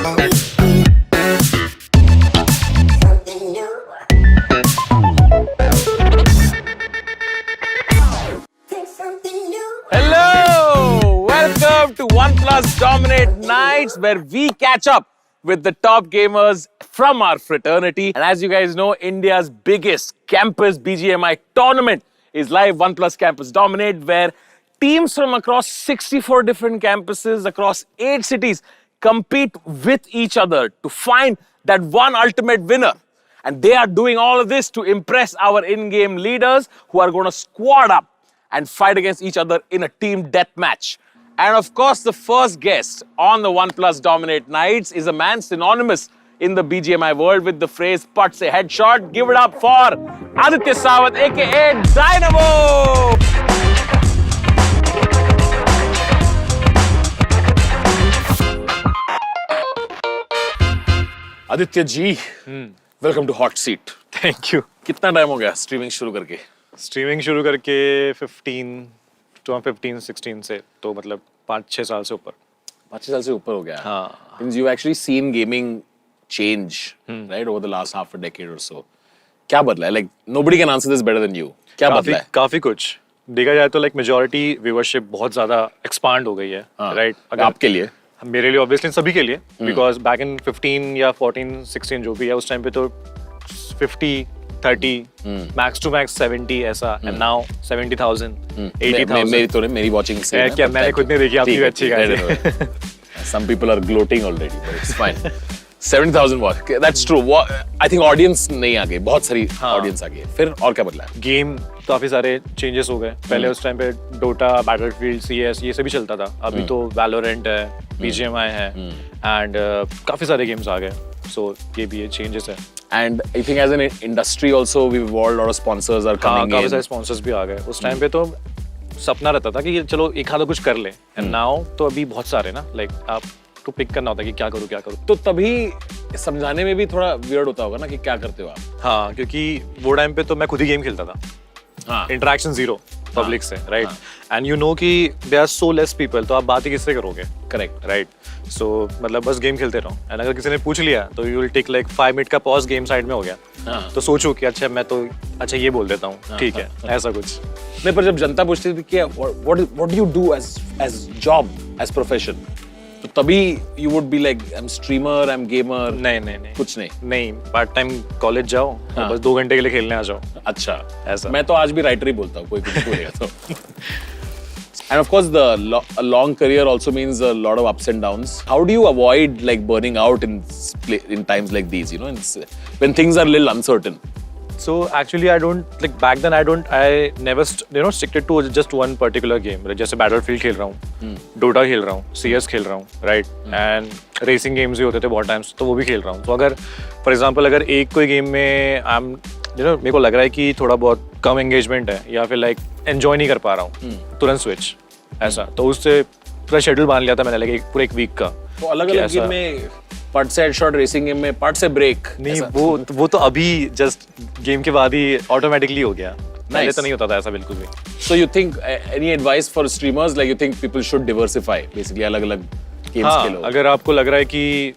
Hello! Welcome to OnePlus Dominate Nights, where we catch up with the top gamers from our fraternity. And as you guys know, India's biggest campus BGMI tournament is live, OnePlus Campus Dominate, where teams from across 64 different campuses across 8 cities compete with each other to find that one ultimate winner. And they are doing all of this to impress our in-game leaders who are going to squad up and fight against each other in a team deathmatch. And of course, the first guest on the OnePlus Dominate Nights is a man synonymous in the BGMI world with the phrase "Put se headshot." Give it up for Aditya Sawant, aka Dynamo! Aditya ji, welcome to Hot Seat. Thank you. कितना time हो गया streaming शुरू करके? Streaming शुरू करके 15-16 से, तो मतलब 5-6 साल से ऊपर। 5 साल से ऊपर हो गया। हाँ। Means you've actually seen gaming change, right, over the last half a decade or so. क्या बदला है? Like nobody can answer this better than you. क्या बदला है? काफी कुछ देखा जाए तो मेजॉरिटी व्यूअरशिप बहुत ज्यादा एक्सपांड हो गई है, राइट? अगर आपके लिए, मेरे लिए ऑब्वियसली, सभी के लिए, बिकॉज बैक इन 15 या 14-16 जो भी है उस टाइम पे तो 50-30 मैक्स टू मैक्स 70 ऐसा, एंड नाउ 70,000 80,000। मेरी वॉचिंग से क्या मैंने खुद नहीं देखी, आपकी भी अच्छी है। Some people are gloating already, but it's fine. 70,000 watch, that's true. I think audience नहीं आ गई, बहुत सारी audience आ गई। फिर और क्या बदला है? गेम काफी सारे चेंजेस हो गए। पहले उस टाइम पे डोटा, बैटलफील्ड, CS ये सभी चलता था। अभी तो वैलोरेंट है, BGMI है, एंड काफी सारे गेम्स आ गए। सो ये भी चेंजेस है। And I think as an industry also we've evolved, a lot of sponsors are coming in. काफी सारे स्पॉन्सर्स भी आ गए। उस टाइम पे तो सपना रहता था कि चलो एक आधा कुछ कर ले, एंड नाउ तो अभी बहुत सारे ना, लाइक आपको पिक करना होता है कि क्या करूँ। तो तभी समझाने में भी थोड़ा वियर्ड होता होगा ना कि क्या करते हो आप? हाँ, क्योंकि वो टाइम पे तो मैं खुद ही गेम खेलता था। हाँ, इंटरेक्शन जीरो पब्लिक से, राइट? एंड यू नो कि there are so less people, तो आप बात ही किससे करोगे? Correct, right? सो मतलब बस गेम खेलते रहो, एंड अगर किसी ने पूछ लिया तो you will take like 5 minute का पॉज, गेम साइड में हो गया, तो सोचो कि अच्छा मैं तो अच्छा ये बोल देता हूँ, ठीक है, ऐसा कुछ नहीं। पर जब जनता पूछती थी कि what do you do as job, as profession, तो तभी you would be like I am streamer, I am gamer? नहीं, कुछ नहीं। पार्ट टाइम कॉलेज जाओ, बस 2 घंटे के लिए खेलने आ जाओ। अच्छा, ऐसा। मैं तो आज भी राइटर ही बोलता हूँ, कोई कुछ बोलेगा तो। And of course, a long career also means a lot of ups and downs. How do you avoid like burning out in times like these? You know, when things are a little uncertain. So actually, I don't like back then. I never stick to just one particular game. Like जैसे Battlefield खेल रहा हूँ, Dota खेल रहा हूँ, CS खेल रहा हूँ, right? And racing games भी होते थे बहुत times, तो वो भी खेल रहा हूँ। तो अगर for example अगर एक कोई गेम में मेरे को लग रहा है कि थोड़ा बहुत कम एंगेजमेंट है या फिर लाइक एंजॉय नहीं कर पा रहा हूँ, तुरंत स्विच, ऐसा। तो उससे पूरा शेड्यूल बांध लिया था मैंने, लाइक पूरा एक वीक का। तो अलग-अलग गेम में पट से हेडशॉट, रेसिंग गेम में पट से ब्रेक नहीं, वो तो अभी जस्ट गेम के बाद ही ऑटोमेटिकली हो गया। पहले तो नहीं होता था ऐसा बिल्कुल भी। So you think any advice for streamers, like you think people should diversify, basically अलग-अलग गेम्स खेलो? अगर आपको लग रहा है कि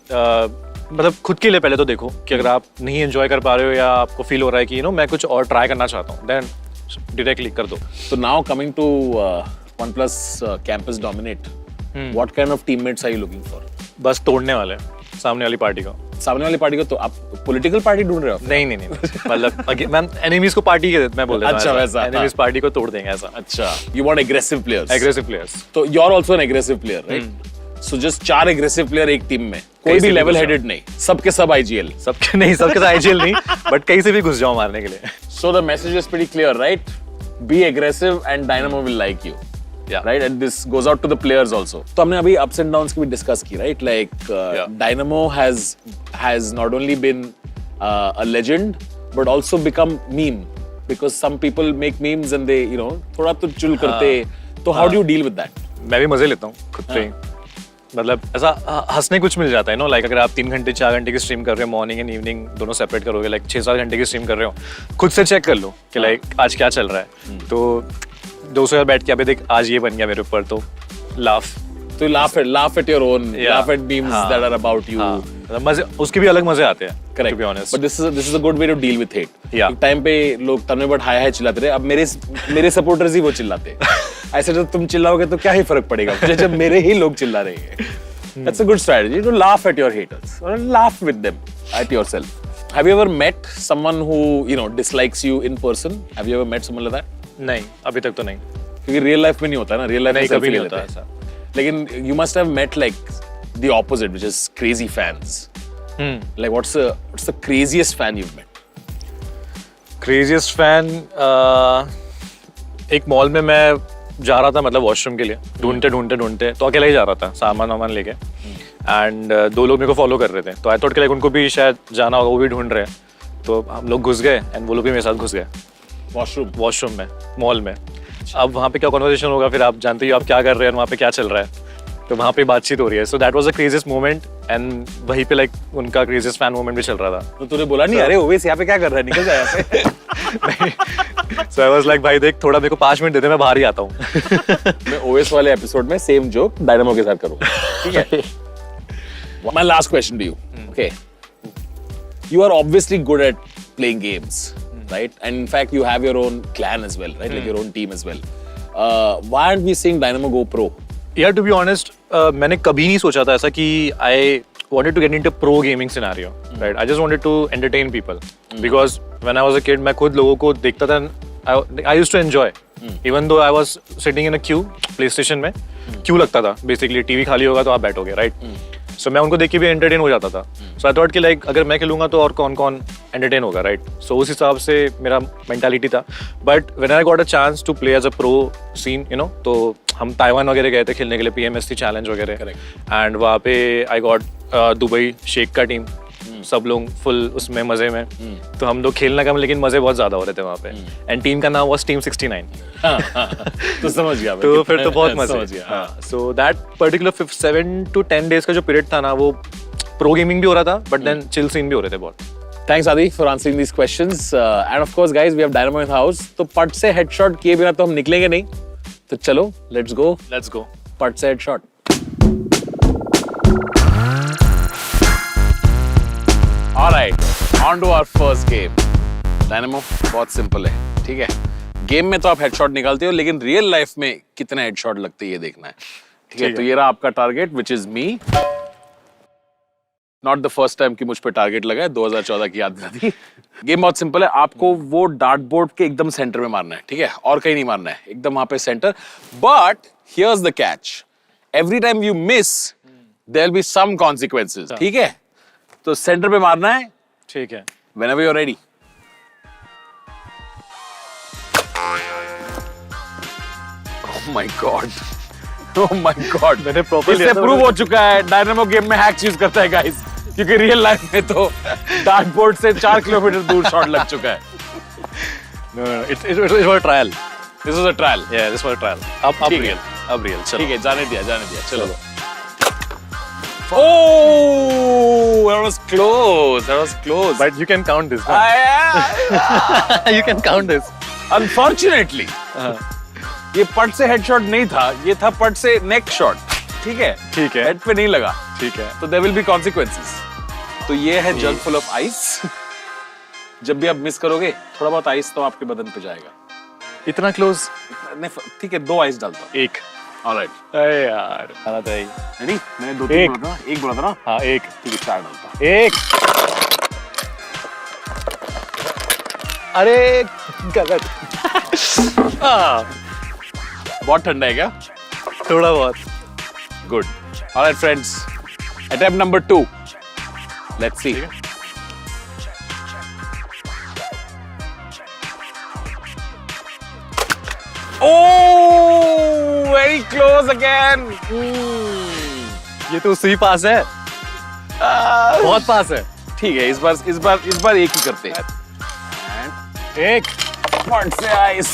मतलब खुद के लिए पहले तो देखो कि अगर आप नहीं एंजॉय कर पा रहे हो या आपको फील हो रहा है कि मैं कुछ और ट्राई करना चाहता हूँ, देन डायरेक्टली कर दो। So now coming to OnePlus Campus Dominate, what kind of teammates are you looking for? बस तोड़ने वाले सामने वाली पार्टी को। सामने वाली पार्टी को? तो आप पॉलिटिकल पार्टी ढूंढ रहे हो? नहीं मतलब मैं एनिमीज को पार्टी के मैं बोल रहा हूं। अच्छा, वैसा एनिमीज पार्टी को तोड़ देंगे ऐसा। अच्छा, you want aggressive players? Aggressive players। तो you're also an aggressive player, right? So just 4 aggressive player एक टीम में, कोई भी level headed नहीं, सबके सब IGL? सबके सब IGL नहीं, बट कहीं से भी घुस जाओ मारने के लिए। So the message is pretty clear, right? Be aggressive and Dynamo will like you. Yeah. Right, and this goes out to the players also. तो हमने अभी ups and downs की भी discuss की, right? Like Dynamo has not only been a legend but also become meme, because some people make memes and they थोड़ा तो चुल करते। तो how do you deal with that? मैं भी मजे लेता हूँ खुद पे। मतलब ऐसा हंसने कुछ मिल जाता है लाइक अगर आप 3 घंटे 4 घंटे की स्ट्रीम कर रहे हो, मॉर्निंग एंड इवनिंग दोनों सेपरेट करोगे, लाइक 6-7 घंटे की स्ट्रीम कर रहे हो, खुद से चेक कर लो कि लाइक आज क्या चल रहा है। तो 200 बैठ के अभी देख आज ये बन गया मेरे ऊपर, तो लाफ। तो laugh at your own, laugh at memes that are about you. मजे उसके भी अलग मजे आते हैं. Correct. To be honest. But this is a good way to deal with hate. Yeah. एक टाइम पे लोग तन्मय बट हाय हाय चिल्लाते रहे, अब मेरे सपोर्टर्स ही वो चिल्लाते. ऐसे जब तुम चिल्लाओगे तो क्या ही फर्क पड़ेगा मुझे जब मेरे ही लोग चिल्ला रहे हैं. That's a good strategy to laugh at your haters or laugh with them at yourself. Have you ever met someone who dislikes you in person? Have you ever met someone like that? नहीं, अभी तक तो नहीं. क्योंकि real life में नहीं होता ना, रियल लाइफ में कभी नहीं होता होता ऐसा. लेकिन you must have met like the opposite, which is crazy fans. Like what's the craziest fan you've met? Craziest fan, एक मॉल में मैं जा रहा था, मतलब वॉशरूम के लिए, ढूंढते तो अकेला ही जा रहा था सामान लेके, एंड दो लोग मेरे को फॉलो कर रहे थे, तो आई थॉट कि लाइक उनको भी शायद जाना होगा, वो भी ढूंढ रहे हैं, तो हम लोग घुस गए एंड वो लोग भी मेरे साथ घुस गए वॉशरूम में, मॉल में. अब वहाँ पे क्या कॉन्वर्सेशन होगा, फिर आप जानते हो आप क्या कर रहे हैं, वहाँ पे क्या चल रहा है, तो वहाँ पे बातचीत हो रही है. So that was the craziest moment, and वहीं पे लाइक उनका क्रेजिएस्ट फैन मोमेंट भी चल रहा था. तो तूने बोला नहीं अरे ओवेस यहाँ पे क्या कर रहा है, निकल जा यहाँ से. So I was like, भाई देख थोड़ा मेरे को 5 मिनट दे दे, मैं बाहर ही आता हूँ. मैं ओएस वाले एपिसोड में सेम जोक डायनामो के साथ करूँगा, ठीक है? My last question to you. Okay. You are obviously good at playing games, right? And in fact, you have your own clan as well, right? Like your own team as well. Why aren't we seeing Dynamo go pro? Yeah, to be honest, मैंने कभी नहीं सोचा था ऐसा कि I wanted to get into pro gaming scenario, right? I just wanted to entertain people because when I was a kid, मैं खुद लोगों को देखता था. I used to enjoy, even though I was sitting in a queue, PlayStation में queue लगता था. Basically, TV खाली होगा तो आप बैठोगे, right? So मैं उनको देख के भी entertain हो जाता था. So I thought कि like अगर मैं खेलूंगा तो और कौन entertain होगा, right? So उस हिसाब से मेरा mentality था. But when I got a chance to play as a pro scene, तो हम ताइवान वगैरह गए थे खेलने के लिए, PMSC चैलेंज वगैरह, एंड वहाँ पे आई गॉट दुबई शेख का टीम, सब लोग फुल उसमें मजे में, तो हम लोग खेलना कम लेकिन मजे बहुत ज्यादा हो रहे थे वहाँ पे, एंड टीम का नाम वाज टीम 69. तो समझ गया, तो फिर तो बहुत मजे. So that particular 7 to 10 days का जो पीरियड था ना, वो प्रो गेमिंग भी हो रहा था, बट देन चिल सीन भी हो रहे थे बहुत. Thanks Adi for answering these questions, and of course guys, we have Dynamo in the house. तो पट से हेडशॉट किए बिना तो हम निकलेंगे नहीं, तो चलो लेट्स गो पट से headshot. Alright, on to our first game. Dynamo बहुत सिंपल है, ठीक है? गेम में तो आप हेडशॉट निकालते हो, लेकिन रियल लाइफ में कितने हेडशॉट लगते हैं ये देखना है, ठीक है? तो ये रहा आपका target, which is me. Not the first time कि मुझ पे टारगेट लगा है, 2014 की याद दिलाती. गेम बहुत सिंपल है, आपको वो डार्ट बोर्ड के एकदम सेंटर में मारना है, ठीक है? और कहीं नहीं मारना है, एकदम वहां पे centre. But here's the catch, every time you miss there will be some consequences, ठीक है? तो सेंटर पे मारना है, ठीक है? Whenever you're ready. Oh my God. Oh my God. मैंने प्रॉपर इससे प्रूव हो चुका है डायनामो गेम में हैक्स यूज करता है गाइस, क्योंकि रियल लाइफ में तो डार्ट बोर्ड से 4 किलोमीटर दूर शॉट लग चुका है. No, it was a trial. This was a trial. Yeah, this was a trial. अब real. चलो. ठीक है, जाने दिया. चलो. Oh, that was close. But you can count this. You can count this. Unfortunately, ये पट से हेडशॉट नहीं था, ये था पट से नेक शॉट, ठीक है? हेड पे नहीं लगा, ठीक है? तो there will be consequences. तो ये है जग फुल ऑफ आइस. जब भी आप मिस करोगे, थोड़ा बहुत आइस तो आपके बदन पे जाएगा. इतना क्लोज? ठीक है, 2 आइस डालता हूँ. एक. ऑलराइट. अरे यार, आना था ही. रेडी? मैंने 2-3 बोला था, एक बोला था ना? हाँ, एक. ठीक है, 4 डालता हूँ. एक. अरे गलत. बहुत ठंडा है क्या? थोड़ा बहुत. Good. All right, friends. Attempt number 2. Let's see. Oh, very close again. ये तो उसी पास है. बहुत पास है. ठीक है, इस बार एक ही करते हैं. एक. पट से आइस.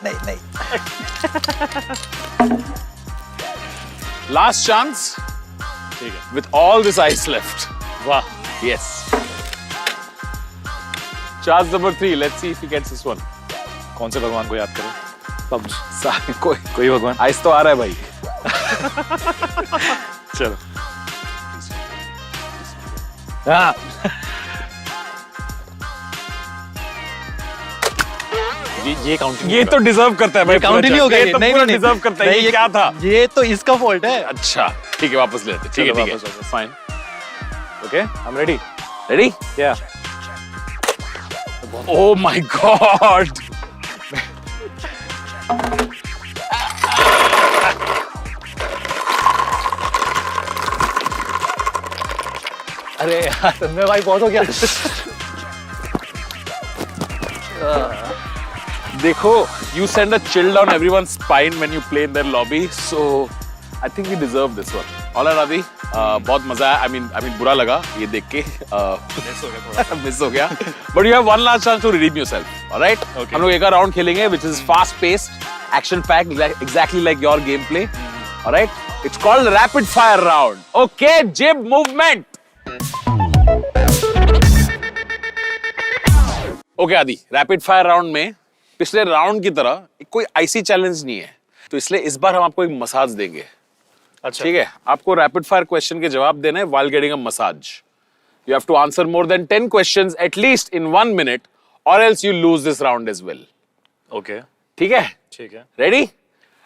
नहीं. Last chance. ठीक है. With all this ice left. वाह. Yes. Chance number 3. Let's see if he gets this one. कौन से भगवान को याद करें? कोई भगवान. आइस तो आ रहा है भाई. चलो हाँ ये काउंट ये तो डिजर्व करता है भाई, काउंट नहीं होगा, ये तो पूरा डिजर्व करता है। ये क्या था? ये तो इसका फॉल्ट है। अच्छा ठीक है, वापस लेते हैं। ठीक है ठीक है, fine. Okay I am ready. Ready? या ओह माय गॉड, अरे यार तन्मय भाई बहुत हो गया। देखो, you send a chill down everyone's spine when you play in their lobby, so I think we deserve this one. All right, Adi, बहुत मजा आया। I mean बुरा लगा ये देख के, मिस हो गया। But you have one last chance to redeem yourself. All right? Okay. हम लोग एक और राउंड खेलेंगे, which is fast paced, action packed, exactly like your gameplay. All right? It's called rapid fire round. Okay, jib movement. Okay, Adi, rapid fire round में पिछले round की तरह कोई आईसी चैलेंज नहीं है, तो इसलिए इस बार हम आपको एक मसाज देंगे। अच्छा ठीक है, आपको रैपिड फायर क्वेश्चन के जवाब देने हैं while getting a massage. You have to answer more than 10 questions at least in 1 minute, or else you lose this round as well. Okay ठीक है? ठीक है। Ready?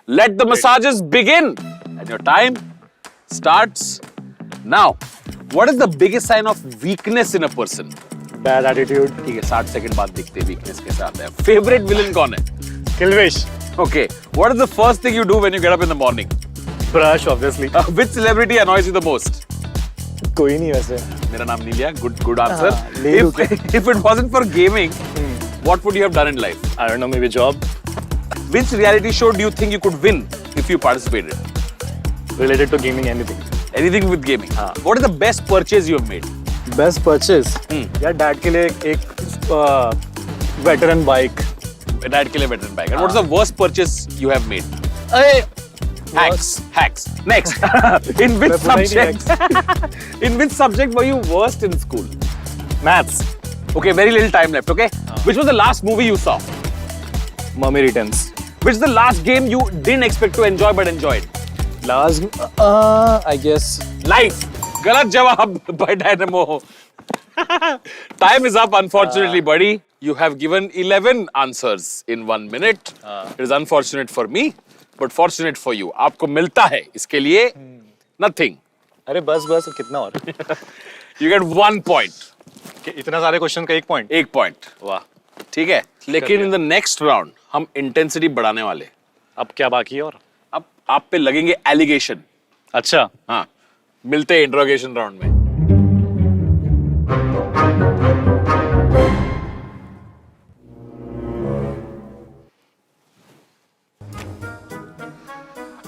Let the massages begin. And your time starts now. What is the biggest sign of weakness in a person? Bad attitude. ठीक है, 60 second बाद दिखते हैं weakness के साथ है। फेवरेट विलन कौन है? Kilvish. Okay, what is the first thing you do when you get up in the morning? Brush obviously. Which celebrity annoys you the most? कोई नहीं वैसे। मेरा नाम नहीं लिया। Good answer. Neelu If it wasn't for gaming, what would you have done in life? I don't know, maybe job Which reality show do you think you could win if you participated? related to gaming, anything. Anything with gaming. हाँ. What is the best purchase you have made? Best purchase यार dad के लिए एक veteran bike. Dad के लिए veteran bike. And what is the worst purchase you have made? अरे Hacks. Next. In which मैं पूरा ही नहीं subject? In which subject were you worst in school? Maths. Okay, very little time left. Okay. Which was the last movie you saw? Mummy returns. Which is the last game you didn't expect to enjoy but enjoyed? Last I guess Life. गलत जवाब by Dynamo. Time is up, unfortunately, buddy. You have given 11 answers in 1 minute. It is unfortunate for me, but fortunate for you. आपको मिलता है इसके लिए nothing. अरे बस बस कितना और You get 1 point. इतना सारे क्वेश्चन का 1 पॉइंट। 1 point. वाह। ठीक है, लेकिन in the next round हम intensity बढ़ाने वाले। अब क्या बाकी है और? अब आप पे लगेंगे allegation. अच्छा हाँ, मिलते हैं इंट्रोगेशन राउंड में।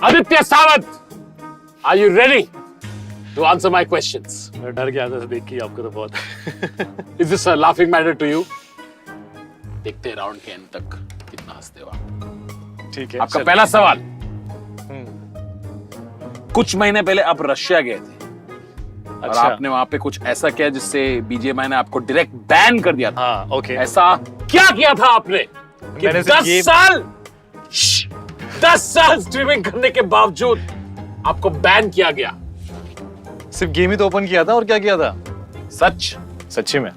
Aditya Sawant, are you ready to answer my questions? मैं डर गया था देख के आपको तो बहुत। Is this a laughing matter to you? देखते हैं राउंड के एंड तक कितना हंसते हो आप। ठीक है। आपका पहला सवाल, कुछ महीने पहले आप रशिया गए थे और अच्छा। आपने वहां पे कुछ ऐसा किया जिससे बीजीएमआई ने आपको डायरेक्ट बैन कर दिया था। हाँ ओके। ऐसा क्या किया था आपने कि मैंने 10 साल स्ट्रीमिंग करने के बावजूद आपको बैन किया गया? सिर्फ गेम ही तो ओपन किया था और क्या किया था? सच? सच्ची में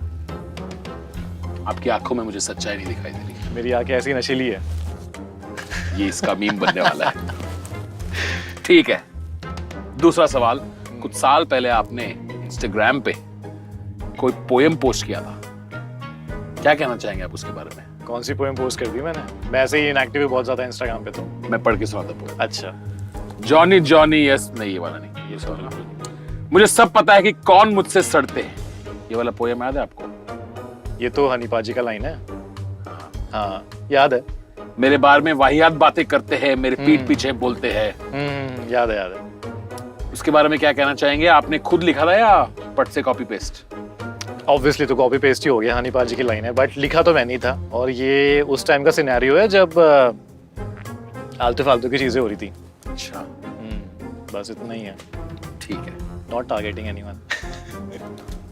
आपकी आंखों में मुझे सच्चाई नहीं दिखाई दे रही। मेरी आंखें ऐसी नशीली है। ये इसका मीम बनने वाला है। ठीक है, दूसरा सवाल, कुछ साल पहले आपने इंस्टाग्राम पे कोई पोएम पोस्ट किया था, क्या कहना चाहेंगे आप उसके बारे में? कौन सी पोएम पोस्ट कर दी मैंने? मैं ऐसे ही इनएक्टिव बहुत ज्यादा इंस्टाग्राम पे तो। मैं पढ़ के सुनाता पोएम। अच्छा। जॉनी जॉनी यस, नहीं ये वाला नहीं, ये सॉरी। मुझे सब पता है कि कौन मुझसे सड़ते हैं, ये वाला पोएम याद है आपको? ये तो हनी पाजी का लाइन है। हाँ याद है। मेरे बारे में वाहियात बातें करते हैं, मेरे पीठ पीछे बोलते हैं। याद है। उसके बारे में क्या कहना चाहेंगे? आपने खुद लिखा था या पट से कॉपी पेस्ट? ऑब्वियसली तो कॉपी पेस्ट ही हो गया, हनी पाजी की लाइन है, बट लिखा तो मैं नहीं था। और ये उस टाइम का सिनेरियो है जब आलतू फालतू की चीजें हो रही थी। अच्छा, बस इतना ही है। ठीक है। Not targeting anyone.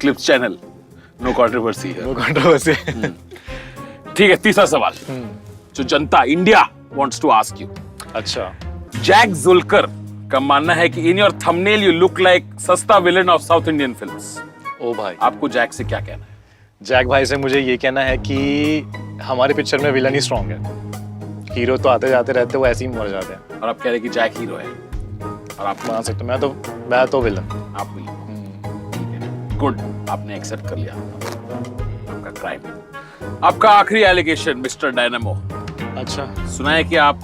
Clips channel, no controversy है। No controversy. ठीक है, तीसरा सवाल जो जनता India wants to ask you. अच्छा। जैक जुलकर का मानना है कि in your thumbnail you look like सस्ता villain of South Indian films. ओ भाई, आपको जैक से क्या कहना है? जैक भाई से मुझे ये कहना है कि हमारे पिक्चर में विलन ही स्ट्रॉन्ग है, हीरो तो आते जाते रहते, वो ऐसे ही मर जाते हैं। और आप कह रहे हैं कि जैक हीरो है और आप मान सकते, मैं तो विलन। आप विलन। गुड, आपने एक्सेप्ट कर लिया आपका क्राइम। आपका आखिरी एलिगेशन मिस्टर डायनामो। अच्छा, सुना है कि आप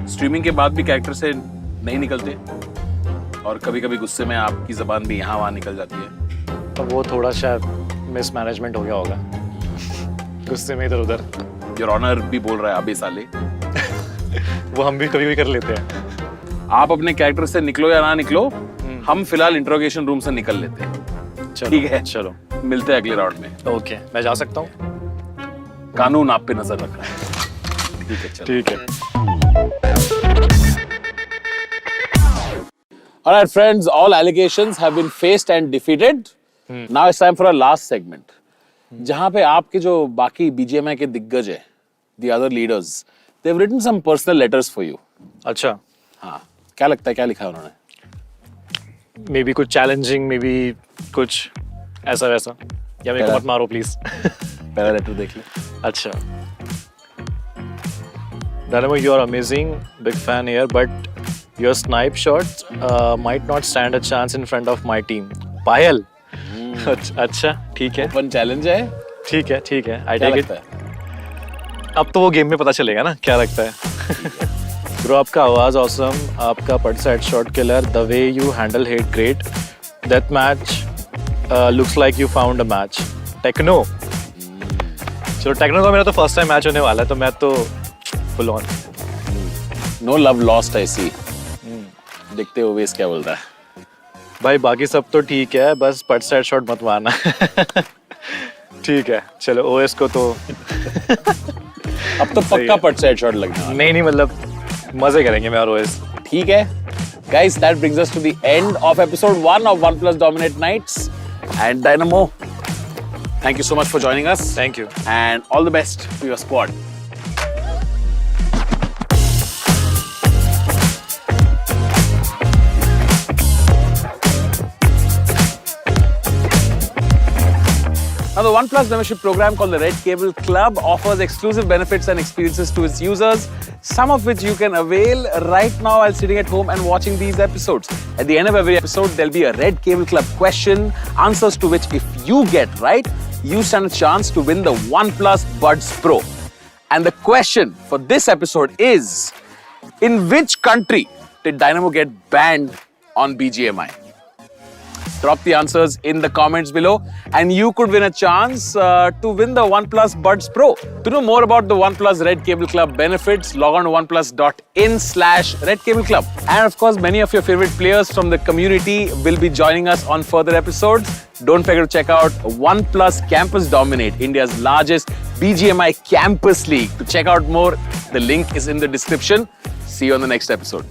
स्ट्रीमिंग के बाद भी कैरेक्टर से नहीं निकलते और कभी-कभी गुस्से में आपकी जबान भी यहाँ वहाँ निकल जाती है। तो वो थोड़ा शायद मिसमैनेजमेंट हो गया होगा, गुस्से में इधर उधर। योर ऑनर भी बोल रहा है अभी साले। वो हम भी कभी कभी कर लेते हैं। आप अपने कैरेक्टर से निकलो या ना निकलो, हम फिलहाल इंट्रोगेशन रूम से निकल लेते हैं। ठीक है, चलो मिलते हैं अगले राउंड में। ओके, मैं जा सकता हूँ? कानून आप पे नजर रख रहा है। ठीक है, चलो। ठीक है। All right, friends, all allegations have been faced and defeated. Now it's time for our last segment, जहां पे आपके जो बाकी BGMI के दिग्गज है, the other leaders, they've written some personal letters for you. अच्छा, हाँ, क्या लगता है क्या लिखा है उन्होंने? मे बी कुछ चैलेंजिंग, मे बी कुछ ऐसा वैसा, या मेरे को मत मारो प्लीज। पहला लेटर देख ले। अच्छा, Dynamo, you are amazing, big fan here, but your snipe shots might not stand a chance in front of my team. पायल। अच्छा, ठीक है। ओपन चैलेंज है। ठीक है, ठीक है, I क्या take लगता it. है? अब तो वो गेम में पता चलेगा ना क्या लगता है। ब्रो, आपका आवाज ऑसम, आपका पट headshot killer, the way you handle hate great, death match looks like you found a match. Techno, चलो टेक्नो का मेरा तो फर्स्ट टाइम मैच होने वाला है, तो मैं तो full on. No love lost, I see. देखते हो वेस क्या बोलता है। भाई बाकी सब तो ठीक है, बस पट हेडशॉट मत मारना। ठीक है, चलो ओएस को तो अब तो पक्का पट से हेडशॉट लगना है। नहीं, मतलब मजे करेंगे मैं और ओएस। ठीक है, guys, that brings us to the end of episode 1 of OnePlus Dominate Nights. And Dynamo, thank you so much for joining us. Thank you. And all the best to your squad. Now, the OnePlus membership program called the Red Cable Club offers exclusive benefits and experiences to its users, some of which you can avail right now while sitting at home and watching these episodes. At the end of every episode, there'll be a Red Cable Club question, answers to which, if you get right, you stand a chance to win the OnePlus Buds Pro. And the question for this episode is, in which country did Dynamo get banned on BGMI? Drop the answers in the comments below and you could win a chance to win the OnePlus Buds Pro. To know more about the OnePlus Red Cable Club benefits, log on to oneplus.in/Red Cable Club. And of course, many of your favorite players from the community will be joining us on further episodes. Don't forget to check out OnePlus Campus Dominate, India's largest BGMI campus league. To check out more, the link is in the description. See you on the next episode.